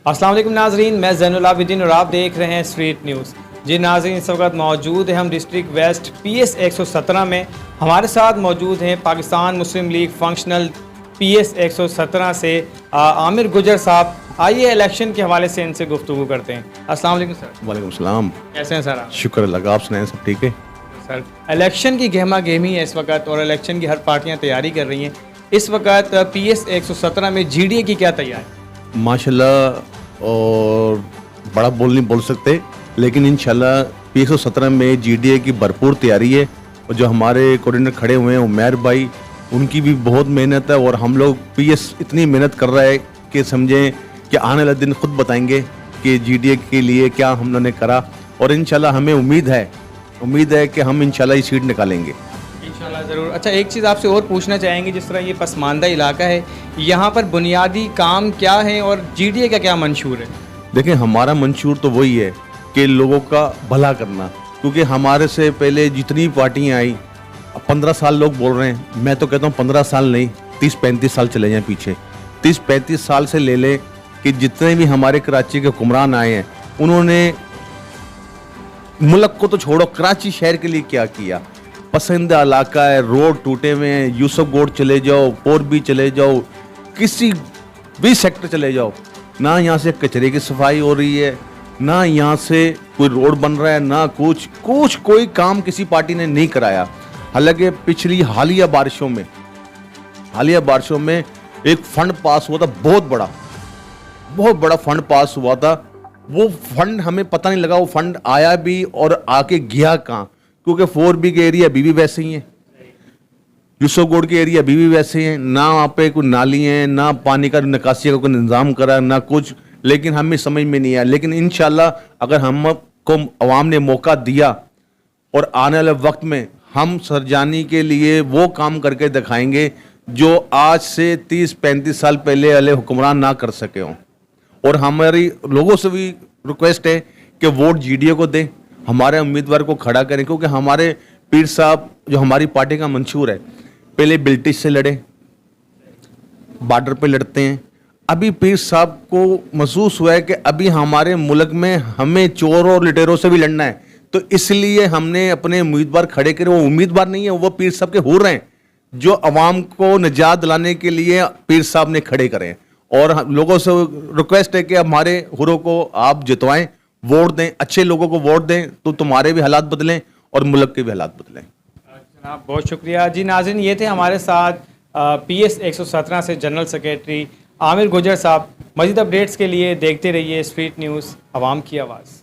अस्सलाम वालेकुम नाजरीन, मैं ज़ैनुल आबिदीन और आप देख रहे हैं स्ट्रीट न्यूज़। जी नाजरीन, इस वक्त मौजूद है हम डिस्ट्रिक्ट वेस्ट PS 117 में। हमारे साथ मौजूद हैं पाकिस्तान मुस्लिम लीग फंक्शनल PS 117 से आमिर गुजर साहब। आइए इलेक्शन के हवाले से इनसे गुफ्तगू करते हैं। अस्सलाम वालेकुम सर। वालेकुम सलाम। कैसे हैं सर आप? शुक्र अल्लाह का, आप सुनाएं, सब ठीक है? सर, इलेक्शन की गहमा गहमी है इस वक्त और इलेक्शन की हर पार्टियाँ तैयारी कर रही हैं। इस वक्त PS 117 में GDA की क्या तैयारी? माशाल्लाह, और बड़ा नहीं बोल सकते, लेकिन इंशाल्लाह PS 117 में GDA की भरपूर तैयारी है। और जो हमारे कोऑर्डिनेटर खड़े हुए हैं उमैर भाई, उनकी भी बहुत मेहनत है। और हम लोग PS इतनी मेहनत कर रहा है कि समझें कि आने वाले दिन खुद बताएंगे कि GDA के लिए क्या हम लोगों ने करा। और इंशाल्लाह हमें उम्मीद है कि हम इंशाल्लाह ये सीट निकालेंगे इंशाल्लाह ज़रूर। अच्छा, एक चीज़ आपसे और पूछना चाहेंगे, जिस तरह ये पसमानदा इलाका है, यहाँ पर बुनियादी काम क्या है और GDA का क्या मंशूर है? देखें, हमारा मंशूर तो वही है कि लोगों का भला करना। क्योंकि हमारे से पहले जितनी पार्टियां आई, 15 साल लोग बोल रहे हैं, मैं तो कहता हूँ 15 साल नहीं, 30-35 साल चले जाएं पीछे। 30-35 साल से ले लें कि जितने भी हमारे कराची के हुक्मरान आए हैं, उन्होंने मुल्क को तो छोड़ो, कराची शहर के लिए क्या किया। पसंदीदा इलाका है, रोड टूटे हुए हैं, यूसुफ गोड चले जाओ, पोर भी चले जाओ, किसी भी सेक्टर चले जाओ, ना यहाँ से कचरे की सफाई हो रही है, ना यहाँ से कोई रोड बन रहा है, ना कुछ कोई काम किसी पार्टी ने नहीं कराया। हालांकि पिछली हालिया बारिशों में एक फंड पास हुआ था, बहुत बड़ा फंड पास हुआ था। वो फंड हमें पता नहीं लगा वो फंड आया भी और आके गया कहाँ, क्योंकि 4B के एरिया अभी भी वैसे ही हैं, यूसुफ गोड के एरिया अभी भी वैसे ही हैं। ना वहाँ पे कोई नाली है, ना पानी का निकासी का कोई इंतजाम करा, ना कुछ। लेकिन हमें समझ में नहीं आया। लेकिन इंशाल्लाह अगर हमको अवाम ने मौका दिया और आने वाले वक्त में हम सरजानी के लिए वो काम करके दिखाएंगे जो आज से 30-35 साल पहले वाले हुक्मरान ना कर सके हों। और हमारी लोगों से भी रिक्वेस्ट है कि वोट GDA को दें, हमारे उम्मीदवार को खड़ा करें। क्योंकि हमारे पीर साहब जो हमारी पार्टी का मंशूर है, पहले ब्रिटिश से लड़े, बॉर्डर पे लड़ते हैं। अभी पीर साहब को महसूस हुआ है कि अभी हमारे मुल्क में हमें चोरों और लुटेरों से भी लड़ना है, तो इसलिए हमने अपने उम्मीदवार खड़े करे। वो उम्मीदवार नहीं है, वो पीर साहब के हुर हैं जो अवाम को निजात दिलाने के लिए पीर साहब ने खड़े करे। और लोगों से रिक्वेस्ट है कि हमारे हुरों को आप जितवाएं, वोट दें, अच्छे लोगों को वोट दें, तो तुम्हारे भी हालात बदलें और मुल्क के भी हालात बदलें। जनाब, बहुत शुक्रिया। जी नाज़रीन, ये थे हमारे साथ PS 117 से जनरल सेक्रेटरी आमिर गुजर साहब। मज़ीद अपडेट्स के लिए देखते रहिए स्ट्रीट न्यूज़, अवाम की आवाज़।